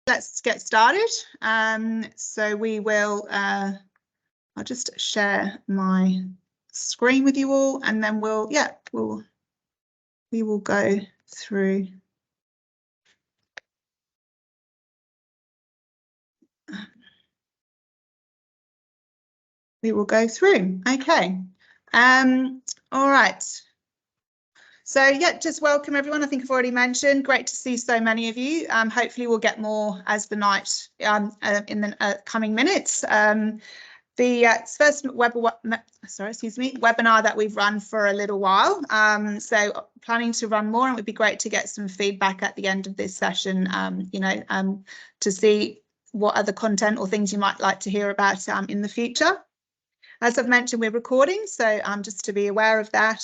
Let's get started. So we will, I'll just share my screen with you all, and then we will go through. We will go through. Okay. All right. So yeah, just welcome everyone. I think I've already mentioned. Great to see so many of you. Hopefully we'll get more as the night in the coming minutes. The first webinar that we've run for a little while. So planning to run more, and it would be great to get some feedback at the end of this session. To see what other content or things you might like to hear about in the future. As I've mentioned, we're recording, so just to be aware of that.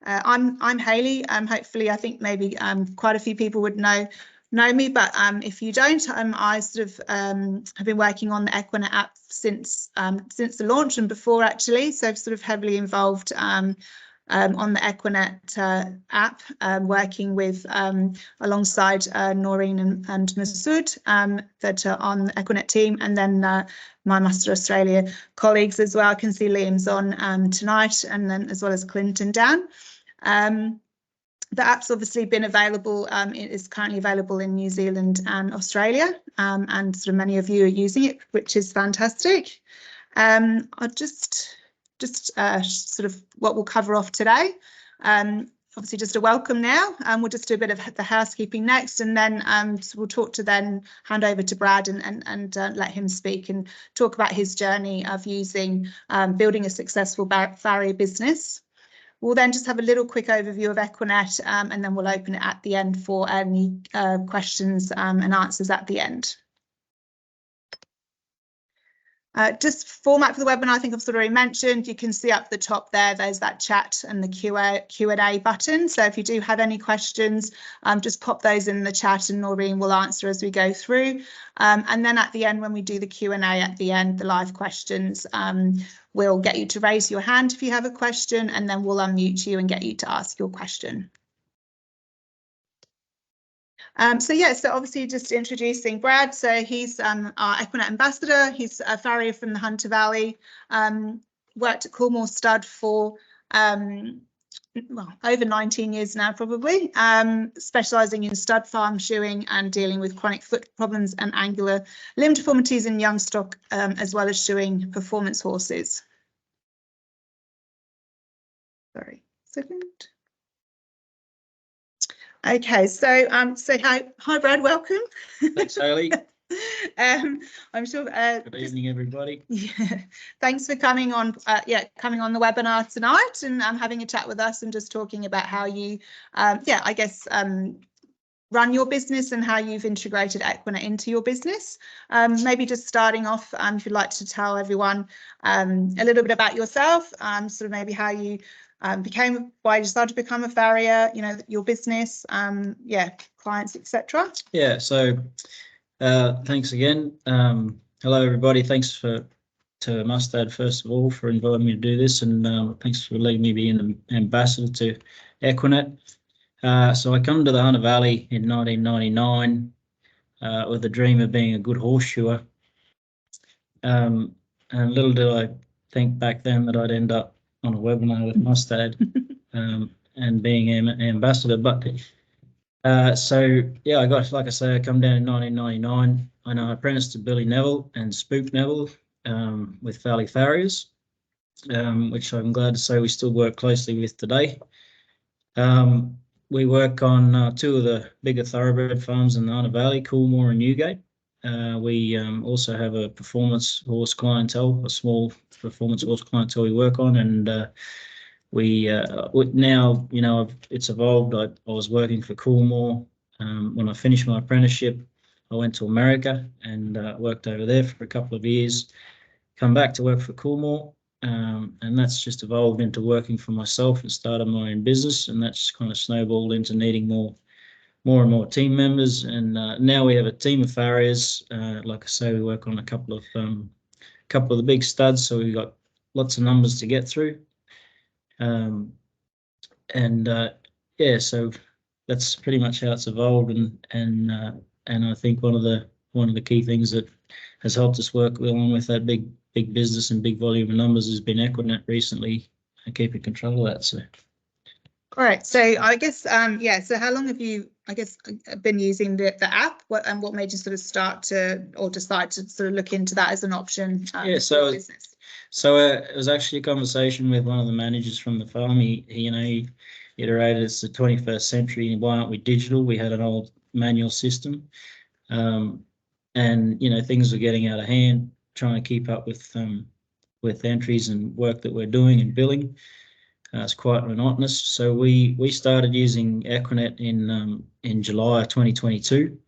I'm Hayley. Hopefully, I think maybe quite a few people would know me, but if you don't, I sort of have been working on the EQUINET app since the launch and before, actually. So I've sort of heavily involved on the EQUINET app, working with alongside Noreen and Masood that are on the EQUINET team, and then my Master Australia colleagues as well. I can see Liam's on tonight, and then as well as Clint and Dan. The app's obviously been available, it is currently available in New Zealand and Australia, and sort of many of you are using it, which is fantastic. I'll just sort of what we'll cover off today. Obviously just a welcome now, and we'll just do a bit of the housekeeping next, and then so we'll talk to then hand over to Brad and let him speak and talk about his journey of using building a successful Farrier business. We'll then just have a little quick overview of EQUINET, and then we'll open it at the end for any questions and answers at the end. Just format for the webinar, I think I've sort of already mentioned. You can see up the top there's that chat and the Q&A button. So if you do have any questions, just pop those in the chat and Noreen will answer as we go through. And then at the end, when we do the Q&A at the end, the live questions, we'll get you to raise your hand if you have a question, and then we'll unmute you and get you to ask your question. So obviously just introducing Brad. So he's our EQUINET Ambassador. He's a Farrier from the Hunter Valley. Worked at Coolmore Stud for over 19 years now, probably, specialising in stud farm shoeing and dealing with chronic foot problems and angular limb deformities in young stock, as well as shoeing performance horses. Sorry, second. Okay, so hi Brad, welcome. Thanks, Hayley. I'm sure. Good evening, everybody. Yeah, thanks for coming on. Coming on the webinar tonight and having a chat with us and just talking about how you, I guess, run your business and how you've integrated EQUINET into your business. Maybe just starting off, if you'd like to tell everyone a little bit about yourself, sort of maybe how you. Why you decided to become a Farrier, your business, clients, etc. Yeah, so thanks again. Hello, everybody. Thanks to Mustard, first of all, for inviting me to do this, and thanks for letting me be an ambassador to EQUINET. So I come to the Hunter Valley in 1999 with the dream of being a good horseshoer. And little did I think back then that I'd end up on a webinar with Mustard and being an ambassador. But so yeah, I got, like I say, I come down in 1999. I apprenticed to Billy Neville and Spook Neville with Valley Farriers, which I'm glad to say we still work closely with today. We work on two of the bigger thoroughbred farms in the Hunter Valley, Coolmore and Newgate. We also have a performance horse clientele, a small performance horse clientele we work on, and we now, it's evolved. I was working for Coolmore. When I finished my apprenticeship, I went to America and worked over there for a couple of years, come back to work for Coolmore, and that's just evolved into working for myself and started my own business, and that's kind of snowballed into needing more and more team members, and now we have a team of Farriers. Like I say, we work on a couple of the big studs, so we've got lots of numbers to get through. So that's pretty much how it's evolved, and I think one of the one of the key things that has helped us work along with that big business and big volume of numbers has been EQUINET recently, and keeping control of that. So. Great. So I guess, yeah, so how long have you, I guess, been using the app? What made you sort of start to, or decide to sort of look into that as an option yeah, for business? So it was actually a conversation with one of the managers from the farm. He iterated, it's the 21st century, why aren't we digital? We had an old manual system. And, things were getting out of hand, trying to keep up with entries and work that we're doing and billing. It's quite monotonous. So we started using EQUINET in July 2022.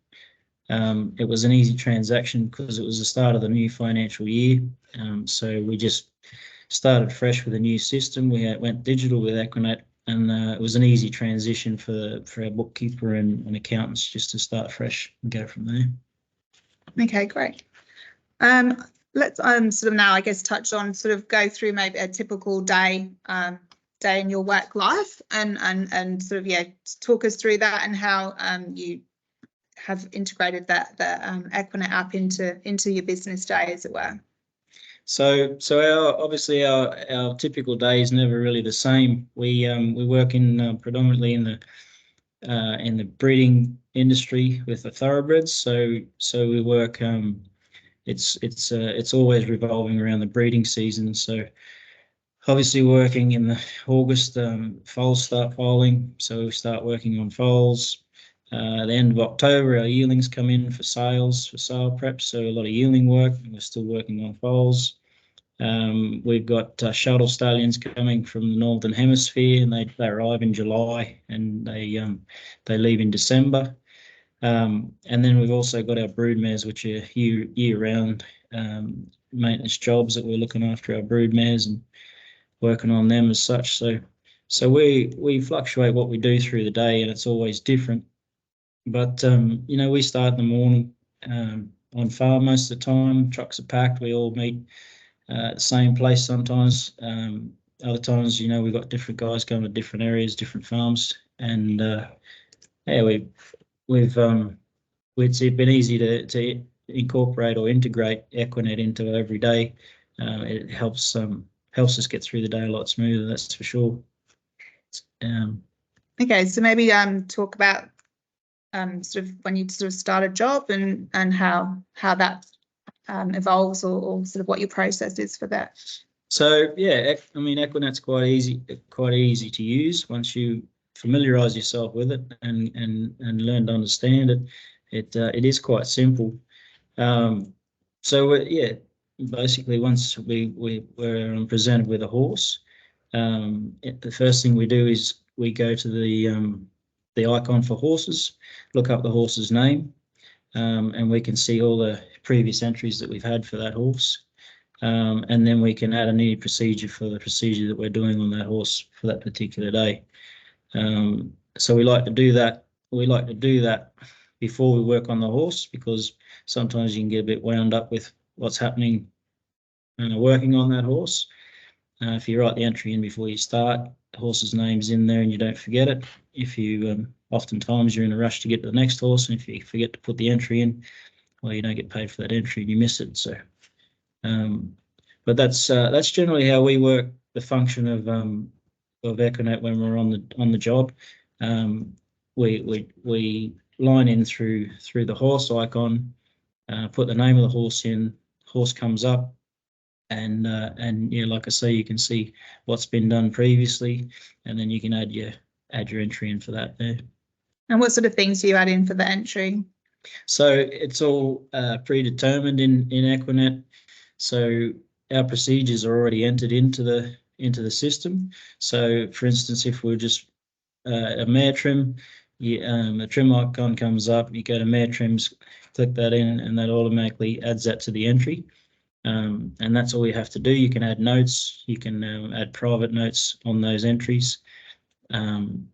It was an easy transaction because it was the start of the new financial year. So we just started fresh with a new system. We went digital with EQUINET, and it was an easy transition for our bookkeeper and accountants just to start fresh and go from there. Okay, great. Let's sort of now, I guess, touch on sort of go through maybe a typical day in your work life, and sort of, yeah, talk us through that and how you have integrated the EQUINET app into your business day, as it were. So our typical day is never really the same. We work in predominantly in the breeding industry with the thoroughbreds. So we work. It's always revolving around the breeding season. So obviously working in the August, foals start foaling. So we start working on foals. At the end of October, our yearlings come in for sale prep. So a lot of yearling work. We're still working on foals. We've got shuttle stallions coming from the Northern Hemisphere, and they arrive in July, and they leave in December. And then we've also got our broodmares, which are year-round maintenance jobs that we're looking after our broodmares and working on them as such. So we fluctuate what we do through the day, and it's always different. But we start in the morning on farm most of the time. Trucks are packed. We all meet at the same place sometimes. Other times, we've got different guys going to different areas, different farms, and yeah, it's been easy to incorporate or integrate EQUINET into every day. It helps us get through the day a lot smoother, that's for sure. Okay, so maybe talk about sort of when you sort of start a job and how that evolves, or sort of what your process is for that. So yeah, EQUINET's quite easy to use once you familiarise yourself with it and learn to understand it. It is quite simple. So yeah, basically once we're presented with a horse, the first thing we do is we go to the icon for horses, look up the horse's name, and we can see all the previous entries that we've had for that horse. And then we can add a new procedure for the procedure that we're doing on that horse for that particular day. So we like to do that. We like to do that before we work on the horse, because sometimes you can get a bit wound up with what's happening working on that horse. If you write the entry in before you start, the horse's name's in there and you don't forget it. If you oftentimes you're in a rush to get to the next horse, and if you forget to put the entry in, well, you don't get paid for that entry and you miss it. So, but that's generally how we work the function of EQUINET when we're on the job. We line in through the horse icon, put the name of the horse in, horse comes up, and yeah, like I say, you can see what's been done previously, and then you can add your entry in for that there. And what sort of things do you add in for the entry? So it's all predetermined in EQUINET. So our procedures are already entered into the system. So for instance, if we're just a mare trim, the trim icon comes up, you go to mare trims, click that in, and that automatically adds that to the entry. And that's all you have to do. You can add notes, you can add private notes on those entries. And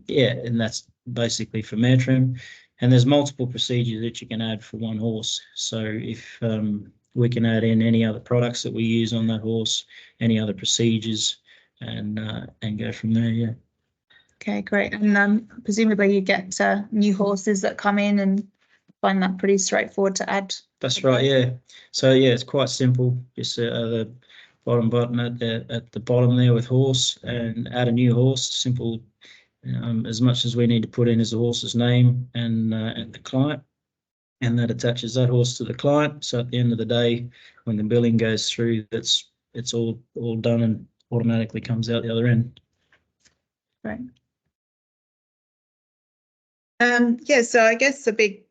yeah, and that's basically for mare trim. And there's multiple procedures that you can add for one horse. So if we can add in any other products that we use on that horse, any other procedures, and go from there. Yeah. Okay, great. And presumably you get new horses that come in, and find that pretty straightforward to add. That's right, yeah. So yeah, it's quite simple. Just the bottom button at the bottom there with horse, and add a new horse. Simple. As much as we need to put in is the horse's name and the client, and that attaches that horse to the client. So at the end of the day, when the billing goes through, it's all done and automatically comes out the other end. Right. Yeah, so I guess a big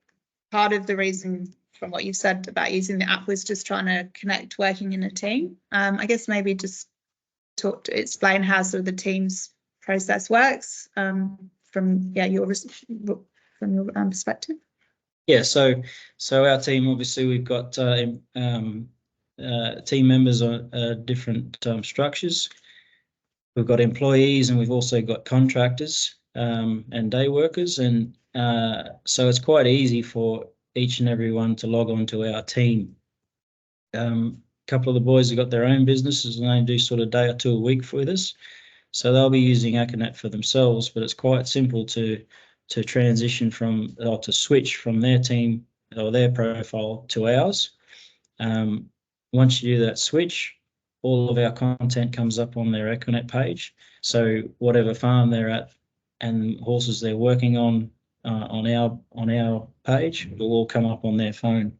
part of the reason from what you said about using the app was just trying to connect working in a team. I guess maybe just explain how sort of the team's process works from your perspective. Yeah, so our team, obviously we've got team members on different structures. We've got employees and we've also got contractors and day workers, and so it's quite easy for each and every one to log on to our team. A couple of the boys have got their own businesses and they do sort of day or two a week with us, so they'll be using EQUINET for themselves, but it's quite simple to transition from, or to switch from their team or their profile to ours. Once you do that switch, all of our content comes up on their EQUINET page. So whatever farm they're at and horses they're working on our page will all come up on their phone,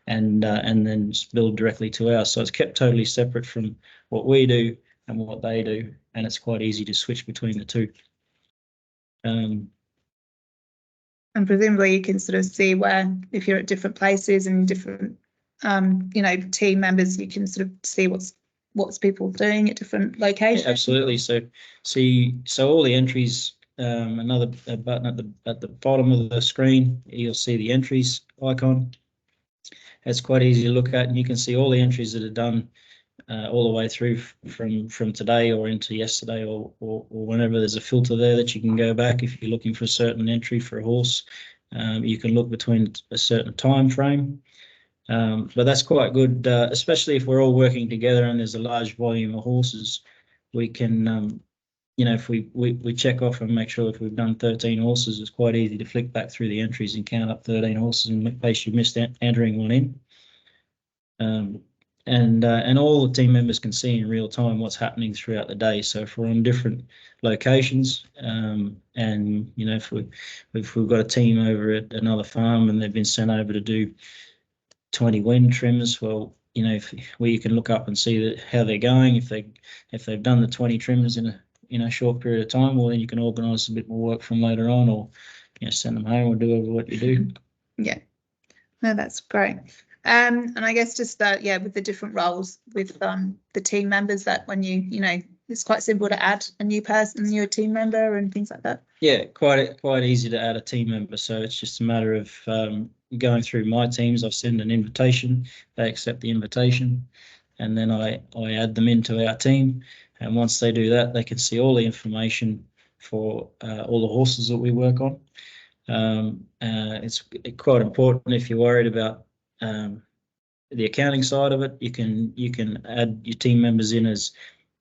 and then build directly to ours. So it's kept totally separate from what we do and what they do, and it's quite easy to switch between the two. And presumably you can sort of see where, if you're at different places and different, team members, you can sort of see what's people doing at different locations. Yeah, absolutely. So all the entries, another button at the bottom of the screen, you'll see the entries icon. It's quite easy to look at, and you can see all the entries that are done all the way through from today or into yesterday, or whenever there's a filter there that you can go back. If you're looking for a certain entry for a horse, you can look between a certain time frame. But that's quite good, especially if we're all working together and there's a large volume of horses. We can, if we check off and make sure if we've done 13 horses, it's quite easy to flick back through the entries and count up 13 horses in case you missed entering one in. And all the team members can see in real time what's happening throughout the day. So if we're on different locations, and if we've got a team over at another farm and they've been sent over to do 20 wind trims, well, where you can look up and see how they're going. If they've done the 20 trims in a short period of time, well, then you can organise a bit more work from later on, or send them home or do over what you do. Yeah, no, that's great. And I guess just that, with the different roles with the team members, that when it's quite simple to add a new person, new team member and things like that. Yeah, quite easy to add a team member. So it's just a matter of going through my teams. I send an invitation, they accept the invitation, and then I add them into our team. And once they do that, they can see all the information for all the horses that we work on. It's quite important if you're worried about the accounting side of it. You can add your team members in as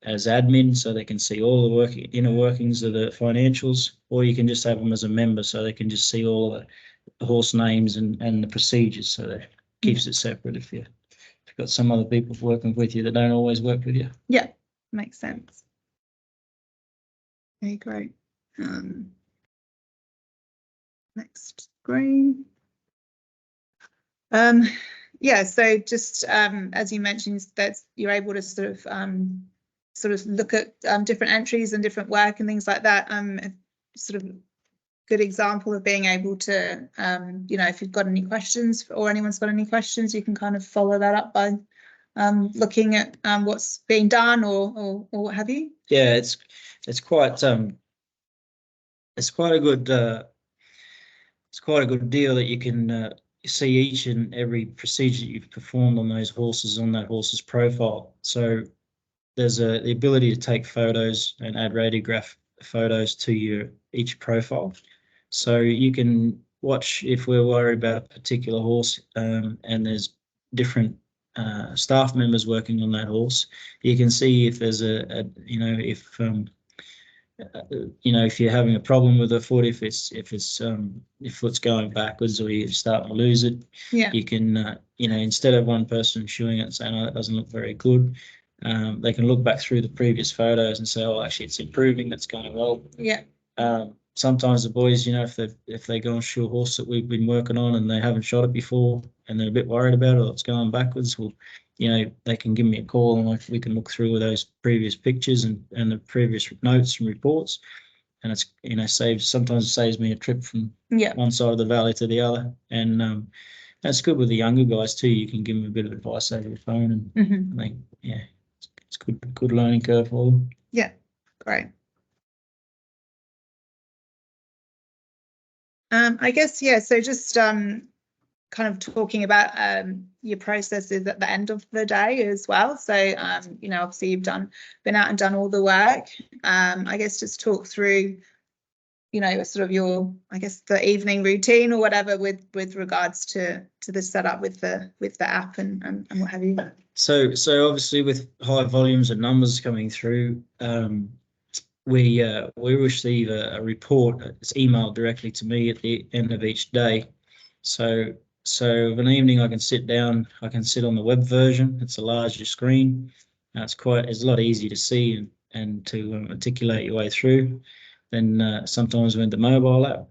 admin, so they can see all the inner workings of the financials, or you can just have them as a member, so they can just see all of the horse names and the procedures. So that keeps it separate if you've got some other people working with you that don't always work with you. Yeah, makes sense. Okay, great. Next screen. So just as you mentioned, that you're able to sort of look at different entries and different work and things like that. Sort of good example of being able to, if you've got any questions or anyone's got any questions, you can kind of follow that up by looking at what's being done or what have you. Yeah, it's quite a good deal that you can see each and every procedure you've performed on those horses on that horse's profile. So there's the ability to take photos and add radiograph photos to each profile. So you can watch, if we're worried about a particular horse and there's different staff members working on that horse, you can see if there's if you're having a problem with a foot, if foot's going backwards or you're starting to lose it, you can, instead of one person viewing it and saying, oh, that doesn't look very good, they can look back through the previous photos and say, oh, actually it's improving, that's going well. Sometimes the boys, if they go and shoot a horse that we've been working on and they haven't shot it before and they're a bit worried about it or it's going backwards, well, they can give me a call and we can look through those previous pictures and the previous notes and reports. And it's, sometimes it saves me a trip from one side of the valley to the other. And that's good with the younger guys too. You can give them a bit of advice over the phone and I think, it's good learning curve for them. Yeah, great. I guess, so just kind of talking about your processes at the end of the day as well. So, obviously you've been out and done all the work. I guess just talk through, sort of your, I guess, the evening routine or whatever with regards to the setup with the app and what have you. So obviously with high volumes of numbers coming through, we receive a report. It's emailed directly to me at the end of each day. So of an evening, I can sit down. I can sit on the web version. It's a larger screen. It's a lot easier to see and to articulate your way through than sometimes with the mobile app.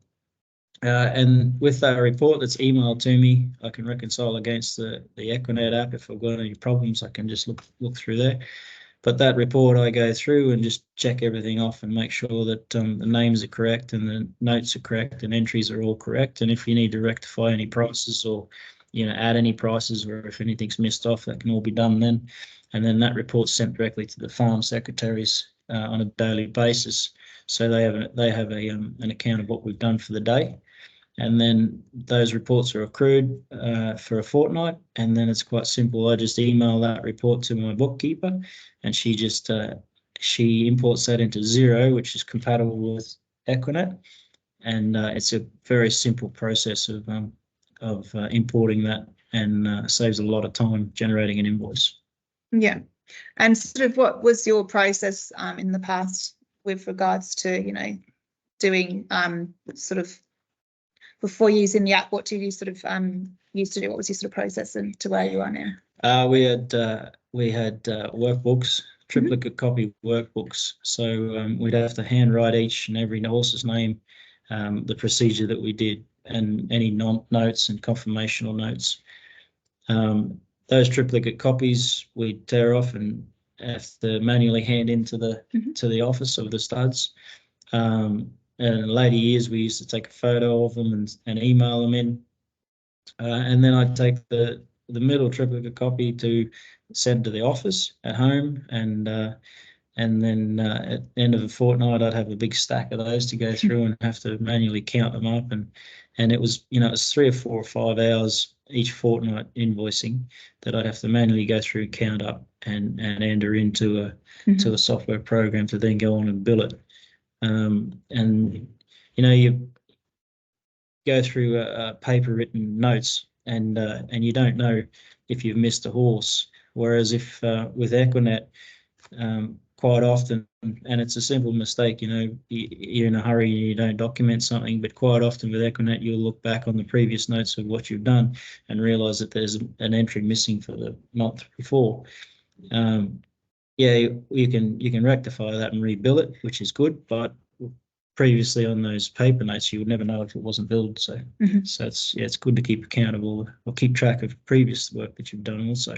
And with that report that's emailed to me, I can reconcile against the EQUINET app. If I've got any problems, I can just look through there. But that report I go through and just check everything off and make sure that the names are correct and the notes are correct and entries are all correct. And if you need to rectify any prices or, add any prices or if anything's missed off, that can all be done then. And then that report's sent directly to the farm secretaries on a daily basis. So they have an account of what we've done for the day. And then those reports are accrued for a fortnight, and then it's quite simple. I just email that report to my bookkeeper, and she just she imports that into Xero, which is compatible with EQUINET, and it's a very simple process of importing that, and saves a lot of time generating an invoice. Yeah, and sort of what was your process in the past with regards to doing sort of before using the app? What did you sort of used to do? What was your sort of process and to where you are now? We had workbooks, triplicate copy workbooks. So we'd have to handwrite each and every horse's name, the procedure that we did, and any notes and confirmational notes. Those triplicate copies we'd tear off and have to manually hand into the office of the studs. And in later years, we used to take a photo of them and email them in. And then I'd take the middle triplicate copy to send to the office at home. And then at the end of a fortnight, I'd have a big stack of those to go through and have to manually count them up. And it was, it was 3 or 4 or 5 hours each fortnight invoicing that I'd have to manually go through, count up and enter into a software program to then go on and bill it. And you go through paper written notes and you don't know if you've missed a horse, whereas if with EQUINET, quite often, and it's a simple mistake, you're in a hurry and you don't document something, but quite often with EQUINET you'll look back on the previous notes of what you've done and realize that there's an entry missing for the month before. You can rectify that and rebill it, which is good, but previously on those paper notes you would never know if it wasn't billed. So so it's good to keep accountable or keep track of previous work that you've done also.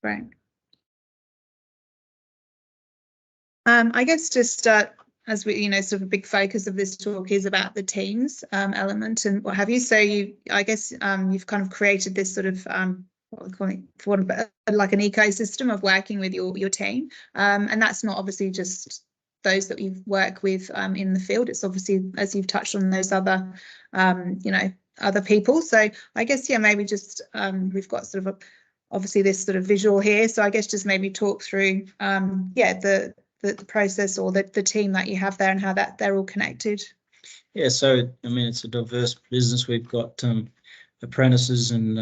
Right. I guess just as we, sort of a big focus of this talk is about the teams element and what have you. So I guess you've kind of created this sort of what we call it, for like an ecosystem of working with your team, and that's not obviously just those that you work with in the field. It's obviously, as you've touched on, those other other people. So I guess maybe just we've got sort of obviously this sort of visual here. So I guess just maybe talk through the process or the team that you have there and how that they're all connected. Yeah, so I mean it's a diverse business. We've got apprentices and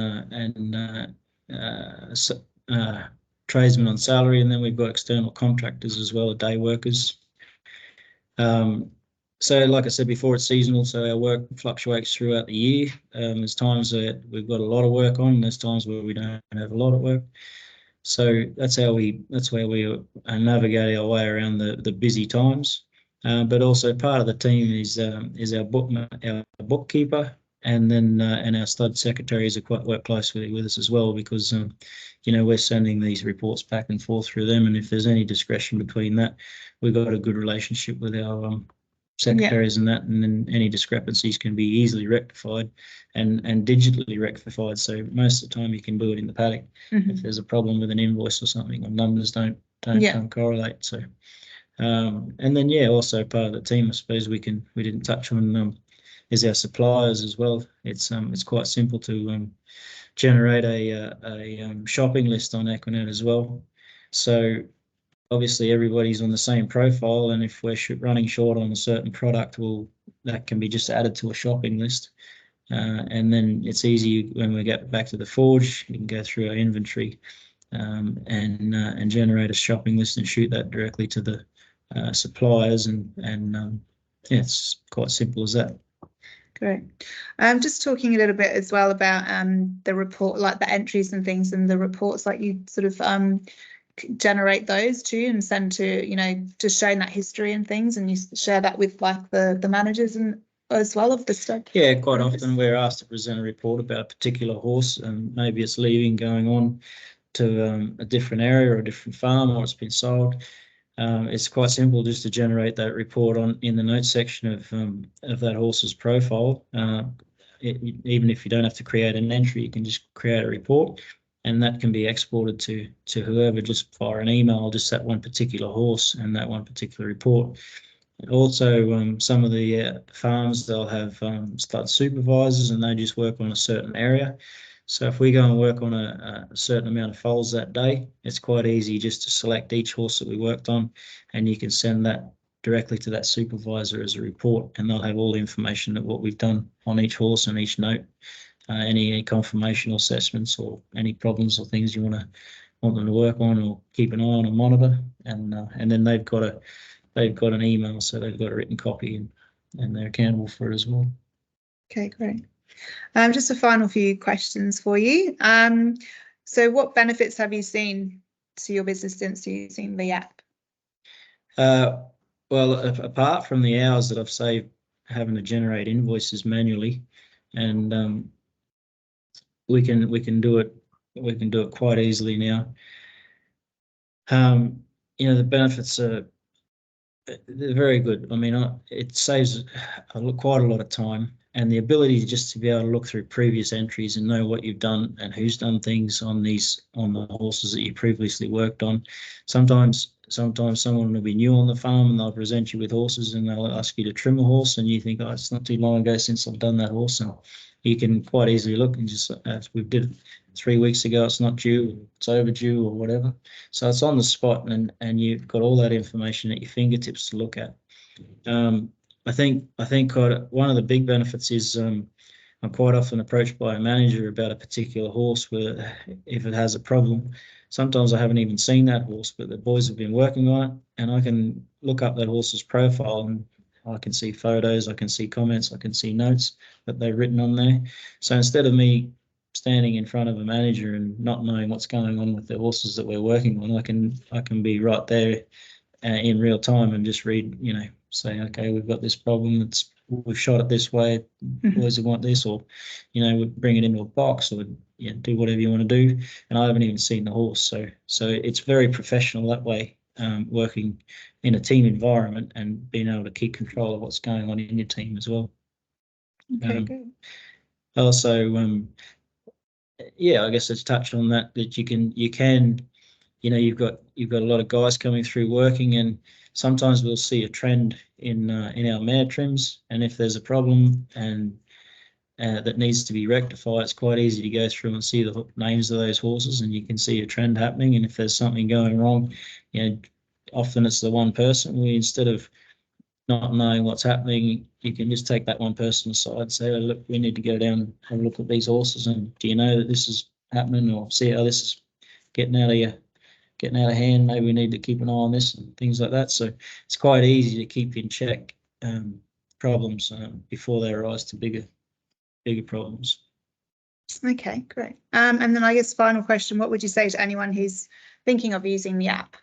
tradesmen on salary, and then we've got external contractors as well, day workers. So like I said before, it's seasonal, so our work fluctuates throughout the year. There's times that we've got a lot of work on, and there's times where we don't have a lot of work. So that's where we navigate our way around the busy times. But also part of the team is our bookkeeper, and then and our stud secretaries work closely with us as well, because we're sending these reports back and forth through them, and if there's any discretion between that, we've got a good relationship with our secretaries and that, and then any discrepancies can be easily rectified and digitally rectified. So most of the time you can do it in the paddock if there's a problem with an invoice or something, or numbers don't correlate. So and then also part of the team, I suppose we didn't touch on is our suppliers as well. It's quite simple to generate a shopping list on EQUINET as well. So obviously everybody's on the same profile, and if we're running short on a certain product, well, that can be just added to a shopping list. And then it's easy when we get back to the forge, you can go through our inventory and generate a shopping list and shoot that directly to the suppliers, and it's quite simple as that. Great. Just talking a little bit as well about the report, like the entries and things, and the reports, like you sort of generate those too and send to, just showing that history and things, and you share that with like the managers and as well of the stud. Yeah, quite often we're asked to present a report about a particular horse, and maybe it's leaving, going on to a different area or a different farm, or it's been sold. It's quite simple just to generate that report in the notes section of that horse's profile. Even if you don't have to create an entry, you can just create a report, and that can be exported to whoever just via an email, just that one particular horse and that one particular report. Also, some of the farms, they'll have stud supervisors, and they just work on a certain area. So if we go and work on a certain amount of foals that day, it's quite easy just to select each horse that we worked on, and you can send that directly to that supervisor as a report, and they'll have all the information of what we've done on each horse and each note, any confirmation or assessments or any problems or things you want them to work on or keep an eye on and monitor, and then they've got an email, so they've got a written copy, and they're accountable for it as well. Okay, great. Just a final few questions for you. So what benefits have you seen to your business since using the app? Well, apart from the hours that I've saved having to generate invoices manually, and we can do it quite easily now. The benefits are they're very good. I mean, it saves quite a lot of time, and the ability just to be able to look through previous entries and know what you've done and who's done things on the horses that you previously worked on. Sometimes someone will be new on the farm and they'll present you with horses and they'll ask you to trim a horse, and you think, oh, it's not too long ago since I've done that horse. And you can quite easily look and just, as we did 3 weeks ago, it's not due, it's overdue or whatever. So it's on the spot, and you've got all that information at your fingertips to look at. I think one of the big benefits is I'm quite often approached by a manager about a particular horse where if it has a problem, sometimes I haven't even seen that horse, but the boys have been working on it, and I can look up that horse's profile and I can see photos, I can see comments, I can see notes that they've written on there. So instead of me standing in front of a manager and not knowing what's going on with the horses that we're working on, I can be right there in real time and just read, say, okay, we've got this problem, we've shot it this way, boys who want this, or we bring it into a box, or do whatever you want to do, and I haven't even seen the horse. So it's very professional that way, working in a team environment and being able to keep control of what's going on in your team as well. Okay, good. Also, I guess let's touch on that you can you've got a lot of guys coming through working, and sometimes we'll see a trend in our mare trims, and if there's a problem and that needs to be rectified, it's quite easy to go through and see the names of those horses, and you can see a trend happening. And if there's something going wrong, often it's the one person. Instead of not knowing what's happening, you can just take that one person aside and say, oh, look, we need to go down and have a look at these horses, and do you know that this is happening, or see how this is getting out of getting out of hand. Maybe we need to keep an eye on this and things like that. So it's quite easy to keep in check problems before they arise to bigger problems. Okay, great. And then I guess final question, what would you say to anyone who's thinking of using the app?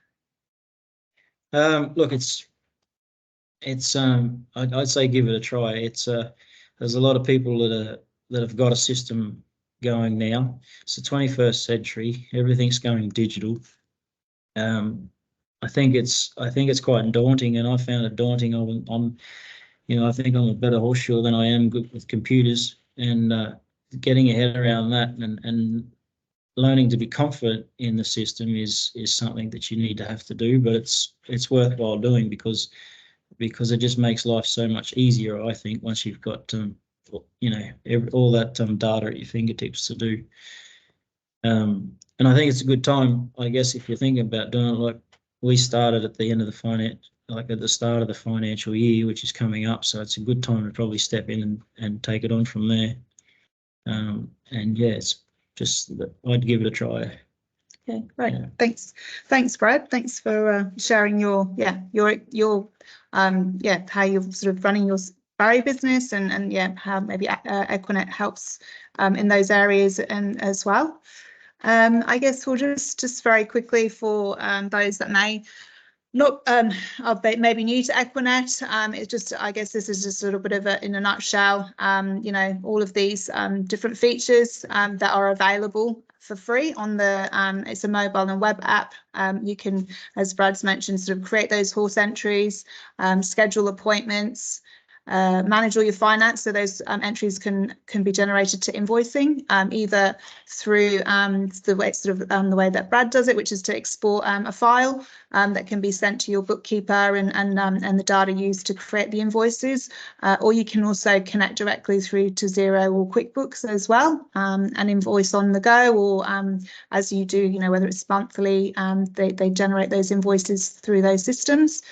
Look, I'd say give it a try. There's a lot of people that have got a system going now. It's the 21st century. Everything's going digital. I think it's quite daunting, and I found it daunting. I think I'm a better horseshoer than I am good with computers, and getting your head around that and learning to be confident in the system is something that you need to have to do, but it's worthwhile doing because it just makes life so much easier, I think, once you've got all that data at your fingertips to do. And I think it's a good time, I guess, if you're thinking about doing it. Like we started at the end of at the start of the financial year, which is coming up, so it's a good time to probably step in and take it on from there. And yeah, it's just I'd give it a try. Okay, right. Yeah. Thanks, Brad. Thanks for sharing your how you're sort of running your Farrier business and how maybe EQUINET helps in those areas and as well. I guess we'll just very quickly for those that may not are maybe new to EQUINET. It's just, I guess this is just a little bit of in a nutshell, all of these different features that are available for free on the it's a mobile and web app. You can, as Brad's mentioned, sort of create those horse entries, schedule appointments, manage all your finance, so those entries can be generated to invoicing, either through the way that Brad does it, which is to export a file that can be sent to your bookkeeper and the data used to create the invoices, or you can also connect directly through to Xero or QuickBooks as well, and invoice on the go, or as you do, whether it's monthly, they generate those invoices through those systems.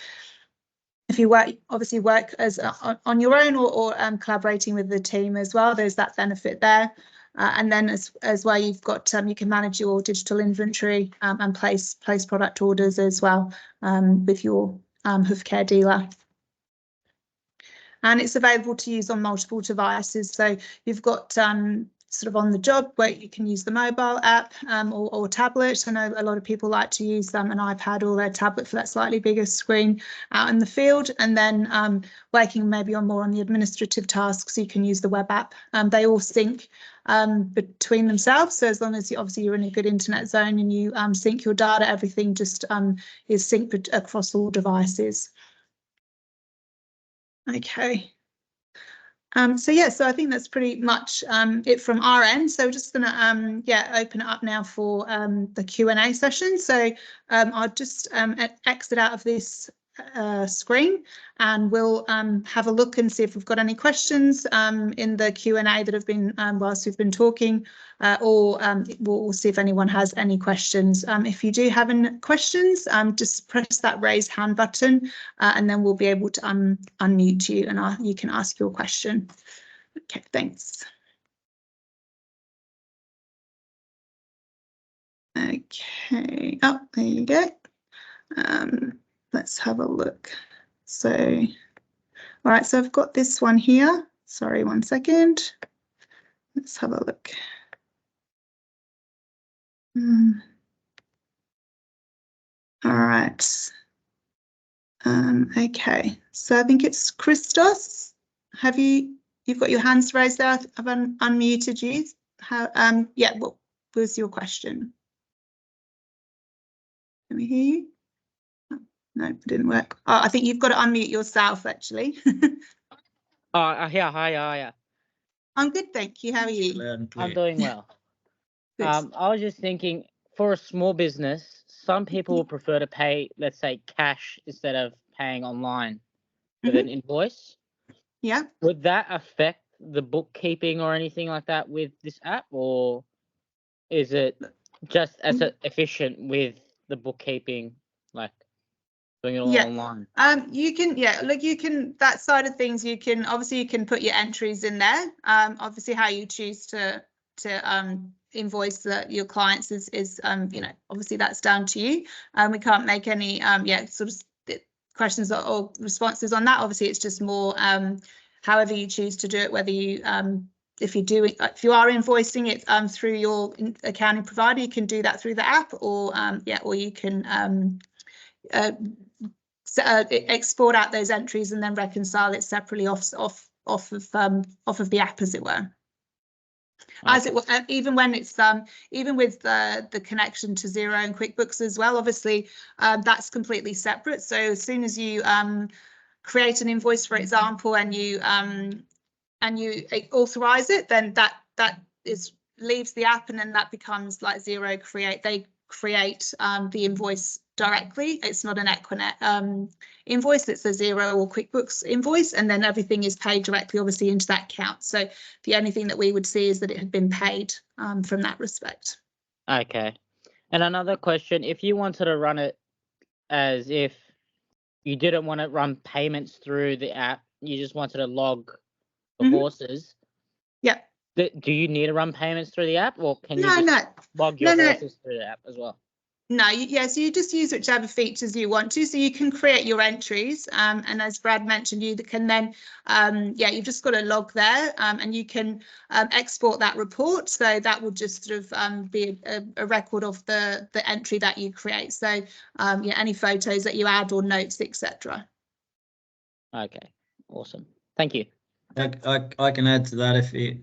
If you work as on your own or collaborating with the team as well, there's that benefit there. And then as well, you've got you can manage your digital inventory and place product orders as well with your hoof care dealer. And it's available to use on multiple devices. So you've got sort of on the job where you can use the mobile app or tablet. I know a lot of people like to use an iPad or their tablet for that slightly bigger screen out in the field. And then working maybe on the administrative tasks, you can use the web app. They all sync between themselves. So as long as you're in a good internet zone and you sync your data, everything just is synced across all devices. Okay. So I think that's pretty much it from our end. So we're just going to open it up now for the Q&A session. So I'll just exit out of this screen, and we'll have a look and see if we've got any questions in the Q&A that have been whilst we've been talking, or we'll see if anyone has any questions. If you do have any questions, just press that raise hand button, and then we'll be able to unmute you and you can ask your question. Okay, thanks. Okay, oh, there you go. Let's have a look. So, all right, so I've got this one here. Sorry, 1 second. Let's have a look. All right. Okay, so I think it's Christos. You've got your hands raised there? I've unmuted you. What was your question? Can we hear you? No, it didn't work. Oh, I think you've got to unmute yourself, actually. Yeah, hi. I'm good, thank you. How are you? I'm doing well. I was just thinking, for a small business, some people will prefer to pay, let's say, cash instead of paying online with an invoice. Yeah. Would that affect the bookkeeping or anything like that with this app, or is it just as efficient with the bookkeeping, like doing it all online? You can that side of things, you can put your entries in there. Obviously how you choose to invoice that your clients is you know, obviously that's down to you. We can't make any sort of questions or responses on that. Obviously, it's just more however you choose to do it, whether you if you are invoicing it through your accounting provider, you can do that through the app, or or you can export out those entries and then reconcile it separately off of the app, as it were. As it even when it's even with the connection to Xero and QuickBooks as well, obviously that's completely separate. So as soon as you create an invoice, for example, and you authorize it, then that leaves the app, and then that becomes like Xero they create the invoice directly. It's not an EQUINET invoice, it's a Xero or QuickBooks invoice, and then everything is paid directly, obviously, into that account. So the only thing that we would see is that it had been paid from that respect. Okay. And another question, if you wanted to run it as if you didn't want to run payments through the app, you just wanted to log the horses. Yeah. Do you need to run payments through the app, or can you log your horses through the app as well? No, so you just use whichever features you want to. So you can create your entries, and as Brad mentioned, you can then, you've just got to log there, and you can export that report. So that will just sort of be a record of the entry that you create. So any photos that you add or notes, etc. Okay, awesome. Thank you. I can add to that if you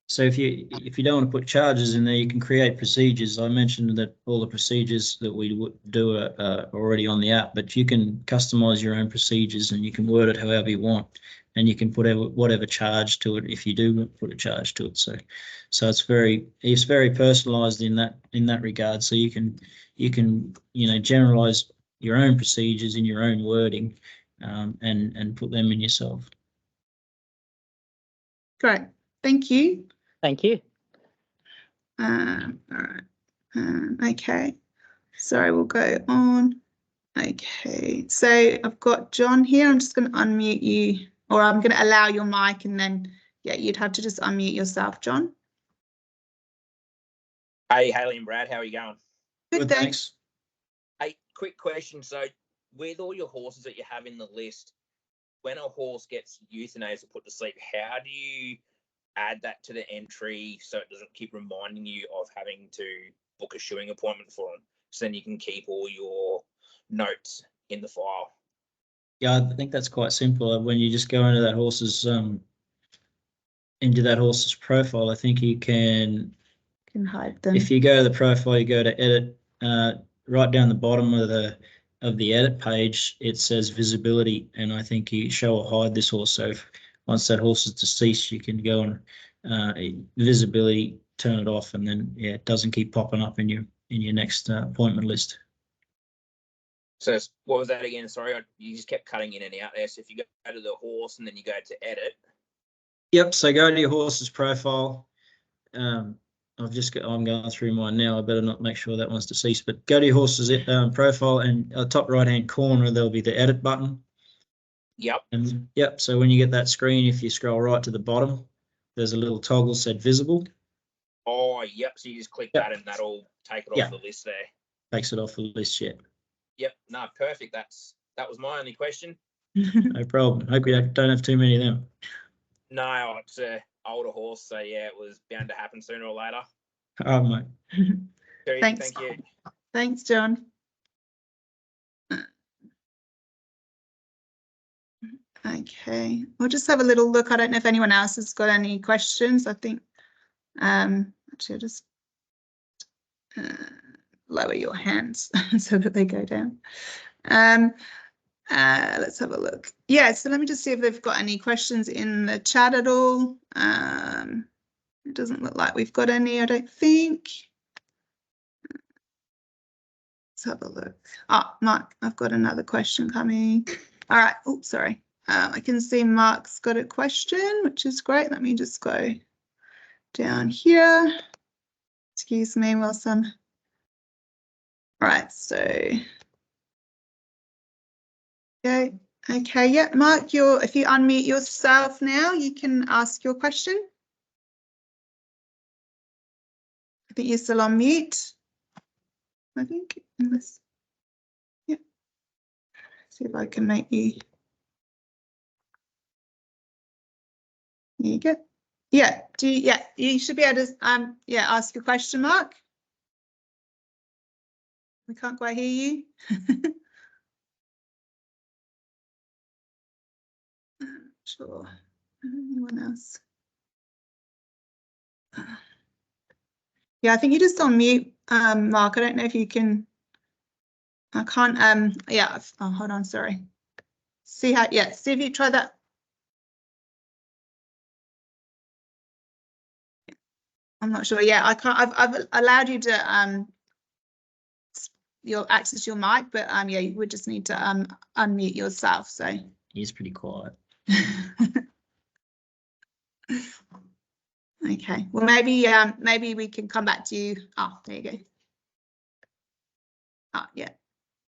so if you don't want to put charges in there, you can create procedures. I mentioned that all the procedures that we would do are already on the app, but you can customize your own procedures and you can word it however you want, and you can put whatever charge to it if you do put a charge to it. So it's very personalized in that regard. So you can generalize your own procedures in your own wording, and put them in yourself. Great, thank you. Thank you. All right. Okay. Sorry, we'll go on. Okay. So I've got John here. I'm just going to unmute you, or I'm going to allow your mic, and then you'd have to just unmute yourself, John. Hey, Hayley and Brad, how are you going? Good, thanks. Hey, quick question. So with all your horses that you have in the list, when a horse gets euthanized or put to sleep, how do you add that to the entry so it doesn't keep reminding you of having to book a shoeing appointment for them, so then you can keep all your notes in the file? Yeah, I think that's quite simple. When you just go into that horse's profile, I think you can hide them. If you go to the profile, you go to edit, right down the bottom of the edit page, it says visibility, and I think you show or hide this horse. So once that horse is deceased, you can go and visibility, turn it off, and then it doesn't keep popping up in your next appointment list. So what was that again? Sorry, you just kept cutting in and out there. So if you go to the horse and then you go to edit. Yep. So go to your horse's profile. I'm going through mine now. I better not make sure that one's deceased. But go to your horse's profile, and at the top right-hand corner there'll be the edit button. Yep. And yep. So when you get that screen, if you scroll right to the bottom, there's a little toggle said visible. Oh, yep. So you just click that, and that'll take it off the list there. Takes it off the list, yeah. Yep. No, perfect. That was my only question. No problem. Hope you don't have too many of them. No, it's an older horse, so yeah, it was bound to happen sooner or later. Oh, mate. Thanks. Thank you. Thanks, John. Okay, we'll just have a little look. I don't know if anyone else has got any questions. I think actually I'll just lower your hands so that they go down. Let's have a look. Yeah, so let me just see if they've got any questions in the chat at all. It doesn't look like we've got any, I don't think. Let's have a look. Oh, Mark, I've got another question coming. All right. Oh, sorry. I can see Mark's got a question, which is great. Let me just go down here. Excuse me, Wilson. All right, so okay, yeah, Mark, if you unmute yourself now, you can ask your question. think you're still on mute. I think, unless, yeah. See if I can make you. There you go. Yeah, you should be able to yeah, ask a question, Mark. We can't quite hear you. Sure. Anyone else? Yeah, I think you're just on mute, Mark. I don't know if you can. I can't. Yeah. Oh, hold on. Sorry. See how? Yeah. See if you try that. I'm not sure. Yeah, I can't. I've allowed you to you'll access your mic, but yeah, you would just need to unmute yourself. So He's pretty quiet. Okay. Well, maybe we can come back to you. Oh, there you go. Oh, yeah.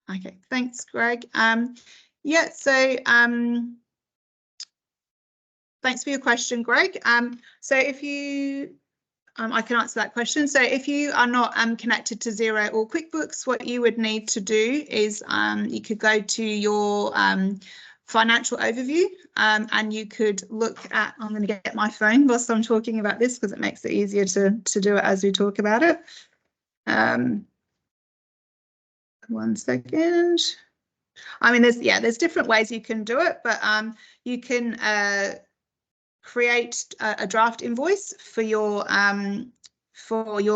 Okay. Thanks, Greg. Yeah. So thanks for your question, Greg. So if you I can answer that question. So if you are not connected to Xero or QuickBooks, what you would need to do is you could go to your financial overview and you could look at, I'm going to get my phone whilst I'm talking about this because it makes it easier to do it as we talk about it. 1 second. I mean, there's different ways you can do it, but you can create a draft invoice for your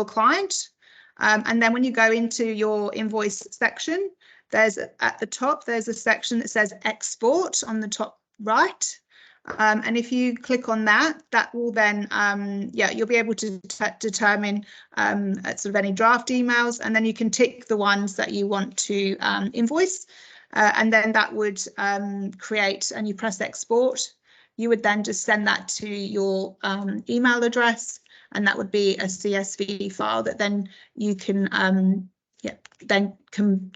client, and then when you go into your invoice section, there's at the top there's a section that says export on the top right, and if you click on that, that will then yeah, you'll be able to determine sort of any draft emails, and then you can tick the ones that you want to invoice, and then that would create, and you press export. You would then just send that to your email address, and that would be a CSV file that then you can yeah, then can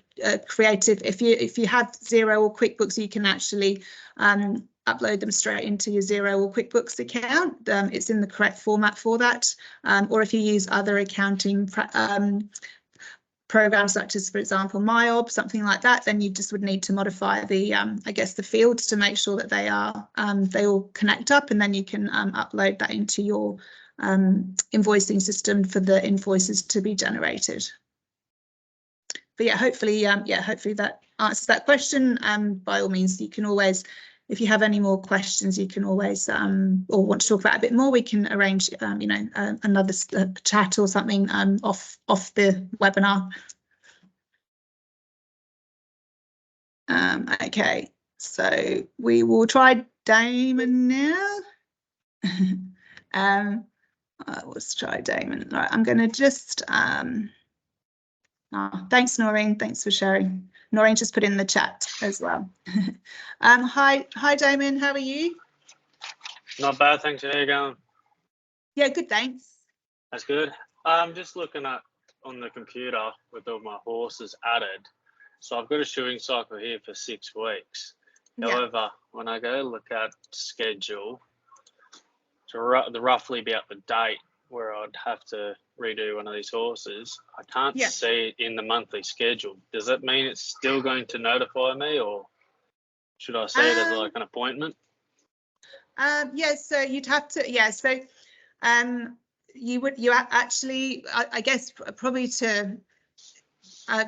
create it. If you have Xero or QuickBooks, you can actually upload them straight into your Xero or QuickBooks account. It's in the correct format for that. Or if you use other accounting programs such as, for example, MyOb, something like that, then you just would need to modify the, I guess, the fields to make sure that they are they all connect up, and then you can upload that into your invoicing system for the invoices to be generated. But yeah, hopefully that answers that question. By all means, you can always, if you have any more questions, you can always or want to talk about it a bit more, we can arrange you know, another chat or something off the webinar. Okay, so we will try Damon now. Let's try Damon. Right, I'm going to just thanks, Noreen. Thanks for sharing. Noreen just put in the chat as well. Hi, Damon. How are you? Not bad, thanks. How you going? Yeah, good, thanks. That's good. I'm just looking at on the computer with all my horses added. So I've got a shoeing cycle here for 6 weeks. Yeah. However, when I go look at schedule, to roughly about the date where I'd have to redo one of these horses, I can't see it in the monthly schedule. Does that mean it's still going to notify me, or should I see it as like an appointment? Yeah, so you'd have to, yeah, so you actually, I guess probably to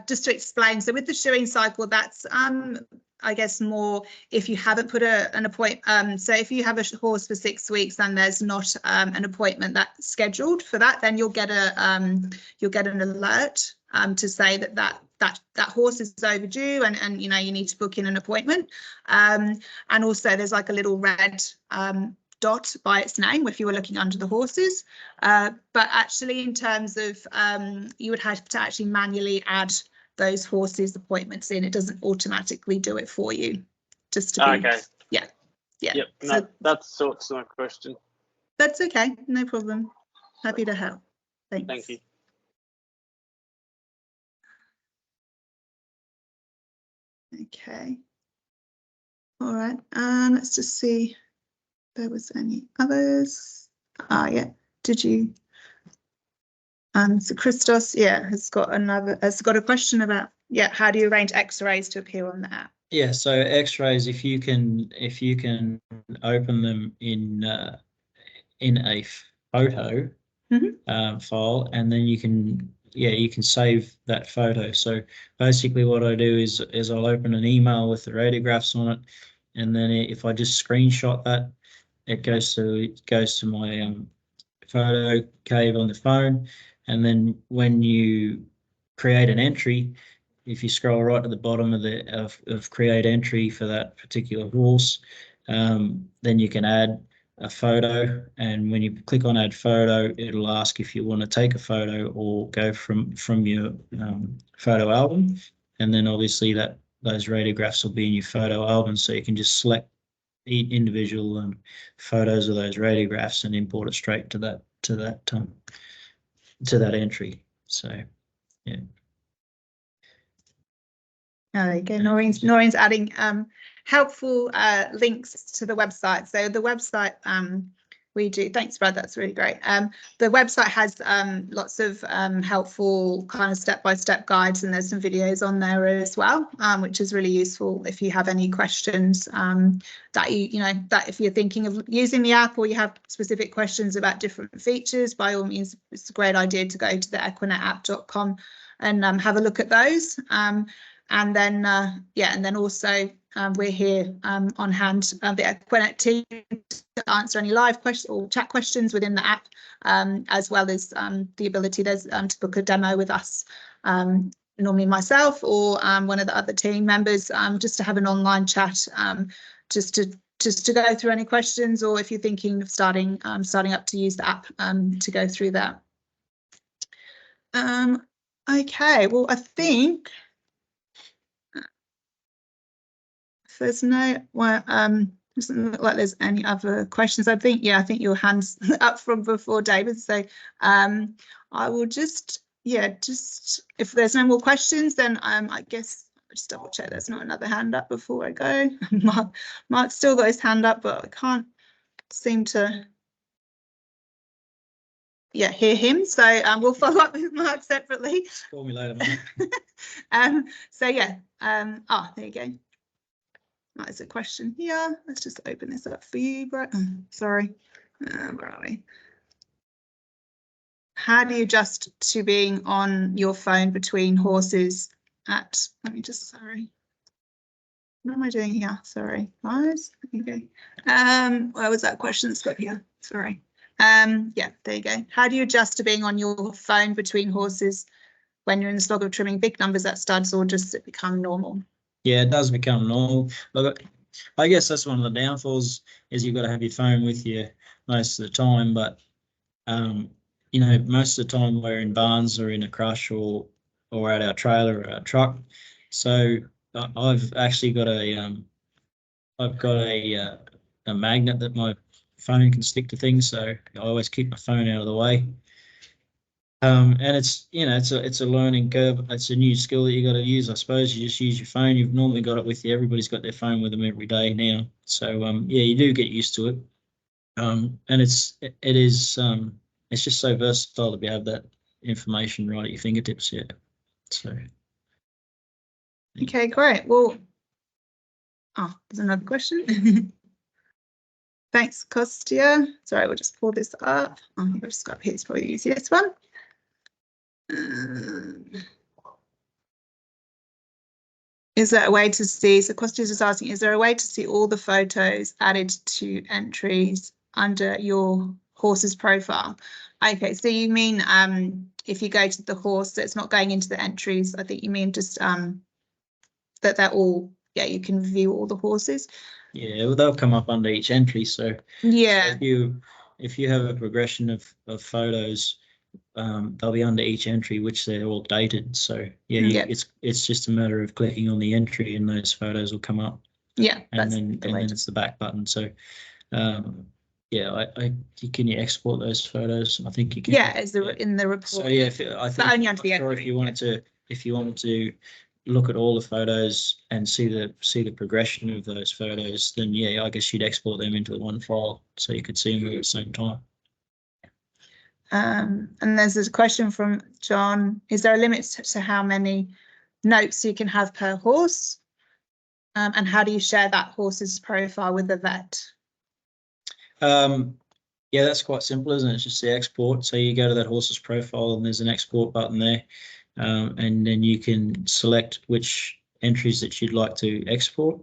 just to explain, so with the shoeing cycle, that's I guess more if you haven't put an appointment. So if you have a horse for 6 weeks and there's not an appointment that's scheduled for that, then you'll get an alert to say that horse is overdue, and you know, you need to book in an appointment. And also there's like a little red dot by its name if you were looking under the horses, but actually in terms of you would have to actually manually add those horses appointments in. It doesn't automatically do it for you, just to be okay. Yeah. Yep, no, So that sorts my question. that's okay, no problem. Happy to help. Thanks. Thank you. Okay. All right, let's just see if there was any others. Yeah, did you? So Christos, has got a question about how do you arrange X-rays to appear on the app? Yeah, so X-rays, if you can open them in a photo file, and then you can save that photo. So basically, what I do is I'll open an email with the radiographs on it, and then if I just screenshot that, it goes to my photo cave on the phone, and then when you create an entry, if you scroll right to the bottom of create entry for that particular horse, then you can add a photo, and when you click on add photo, it'll ask if you want to take a photo or go from your photo album, and then obviously those radiographs will be in your photo album, so you can just select each individual photos of those radiographs and import it straight to that entry. So yeah. Oh, there you go. Noreen's adding helpful links to the website. So the website we do. Thanks, Brad. That's really great. The website has lots of helpful kind of step-by-step guides, and there's some videos on there as well, which is really useful if you have any questions that that if you're thinking of using the app or you have specific questions about different features. By all means, it's a great idea to go to the equinettapp.com and have a look at those. And then also we're here on hand, the EQUINET team, to answer any live questions or chat questions within the app, as well as the ability to book a demo with us, normally myself or one of the other team members, just to have an online chat, just to go through any questions, or if you're thinking of starting up to use the app, to go through that. Okay, well, I think there's no doesn't look like there's any other questions. I think your hand's up from before, David. So I will just if there's no more questions, then I guess I'll just double check there's not another hand up before I go. Mark's still got his hand up, but I can't seem to hear him. So we'll follow up with Mark separately. Call me later, man. So there you go. There's a question here. Let's just open this up for you, Brett. Sorry. Where are we? How do you adjust to being on your phone between horses sorry. What am I doing here? Sorry, guys. Okay. Where was that question? It's got here. Sorry. There you go. How do you adjust to being on your phone between horses when you're in the slog of trimming big numbers at studs, or does it become normal? Yeah, it does become normal. Look, I guess that's one of the downfalls, is you've got to have your phone with you most of the time. But most of the time we're in barns or in a crush or at our trailer or our truck. So I've actually got a magnet that my phone can stick to things. So I always keep my phone out of the way. And it's it's a learning curve. It's a new skill that you got to use. I suppose you just use your phone. You've normally got it with you. Everybody's got their phone with them every day now. So you do get used to it. And it's just so versatile to be able that information right at your fingertips. Yeah. So. Okay, great. Well, there's another question. Thanks, Kostya. Sorry, we'll just pull this up. I'll just go up here. It's probably the easiest one. Is there a way to see, so Kostya is just asking, is there a way to see all the photos added to entries under your horse's profile? Okay, so you mean if you go to the horse, so it's not going into the entries. I think you mean just that they're all, you can view all the horses. Yeah, well, they'll come up under each entry. So yeah, so if you have a progression of photos, they'll be under each entry, which they're all dated. So it's just a matter of clicking on the entry and those photos will come up. Yeah, and then it's the back button. So can you export those photos? I think you can. Yeah, in the report. So only under the entry. If you wanted to look at all the photos and see the progression of those photos, then I guess you'd export them into one file so you could see them at the same time. And there's a question from John. Is there a limit to how many notes you can have per horse? And how do you share that horse's profile with the vet? Yeah, that's quite simple, isn't it? It's just the export. So you go to that horse's profile and there's an export button there. And then you can select which entries that you'd like to export.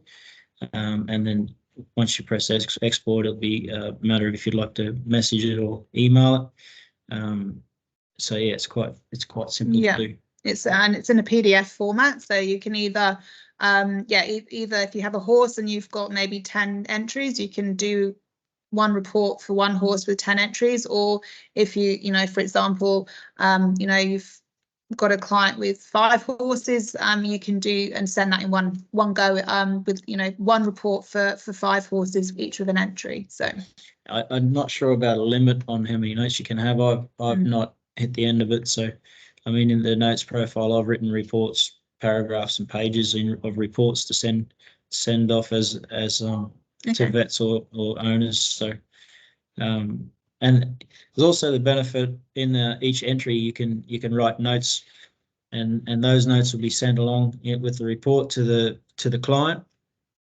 And then once you press export, it'll be a matter of if you'd like to message it or email it. So yeah, it's quite simple to do. It's in a PDF format, so you can either either if you have a horse and you've got maybe 10 entries, you can do one report for one horse with 10 entries, or if you know, for example, you've got a client with 5 horses, you can do and send that in one go with one report for 5 horses, each with an entry. So I'm not sure about a limit on how many notes you can have. I've not hit the end of it. So I mean, in the notes profile, I've written reports, paragraphs and pages of reports to send off as to vets or owners. So and there's also the benefit in each entry you can write notes, and those notes will be sent along with the report to the client.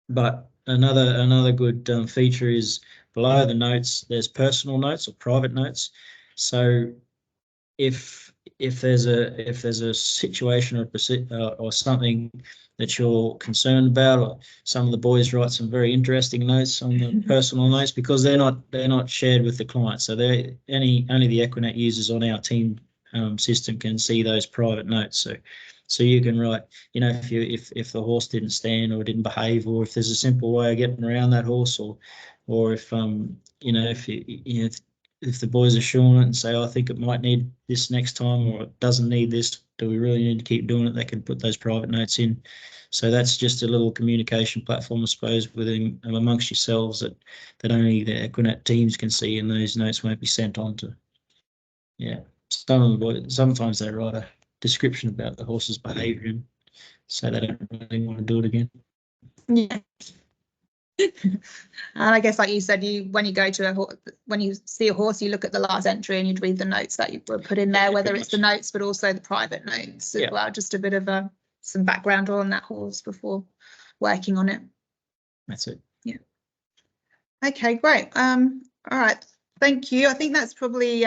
But another good feature is below the notes there's personal notes or private notes. So if there's a situation or something that you're concerned about, or some of the boys write some very interesting notes on the personal notes, because they're not shared with the client. So only the EQUINET users on our team system can see those private notes. So you can write, if the horse didn't stand or didn't behave, or if there's a simple way of getting around that horse, or if if the boys are showing it and say, I think it might need this next time, or it doesn't need this, do we really need to keep doing it? They can put those private notes in. So that's just a little communication platform, I suppose, within amongst yourselves that only the EQUINET teams can see, and those notes won't be sent on to. Yeah, some of the boys, sometimes they write a description about the horse's behaviour and say they don't really want to do it again. Yeah. And I guess, like you said, when you see a horse, you look at the last entry and you'd read the notes that you put in there, whether it's the notes but also the private notes as well. Just a bit of some background on that horse before working on it. That's it. Yeah. Okay, great. All right. Thank you. I think that's probably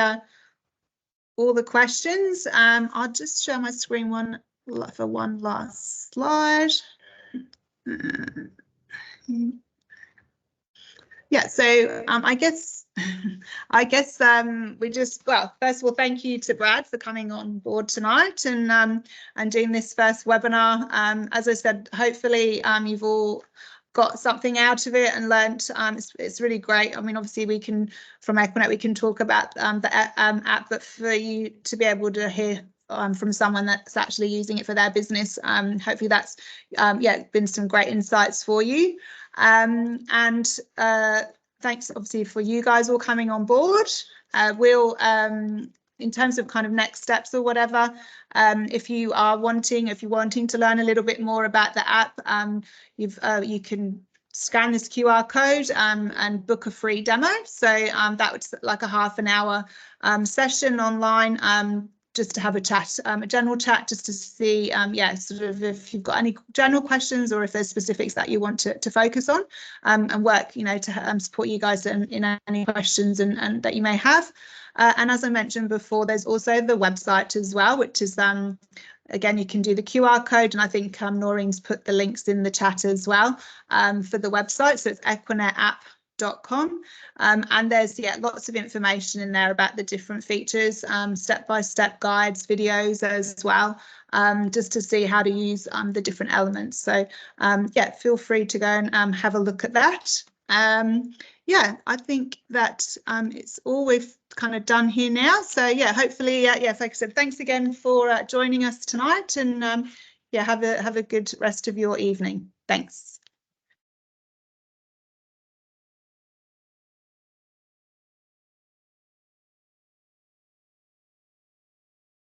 all the questions. I'll just share my screen for one last slide. Yeah, so I guess we just, first of all, thank you to Brad for coming on board tonight and doing this first webinar. As I said, hopefully you've all got something out of it and learnt. It's really great. I mean, obviously we can, from EQUINET, we can talk about the app, but for you to be able to hear from someone that's actually using it for their business, hopefully that's been some great insights for you. Thanks obviously for you guys all coming on board. We'll in terms of kind of next steps or whatever, if you're wanting to learn a little bit more about the app, you can scan this QR code and book a free demo. So that was like a half an hour session online, just to have a chat, a general chat, just to see, sort of if you've got any general questions or if there's specifics that you want to focus on, and work, to support you guys in any questions and that you may have. And as I mentioned before, there's also the website as well, which is, again, you can do the QR code, and I think Noreen's put the links in the chat as well for the website. So it's equinetapp.com, and there's lots of information in there about the different features, step-by-step guides, videos as well, just to see how to use the different elements. So feel free to go and have a look at that. I think that it's all we've kind of done here now. So hopefully, like I said, thanks again for joining us tonight, and have a good rest of your evening. Thanks.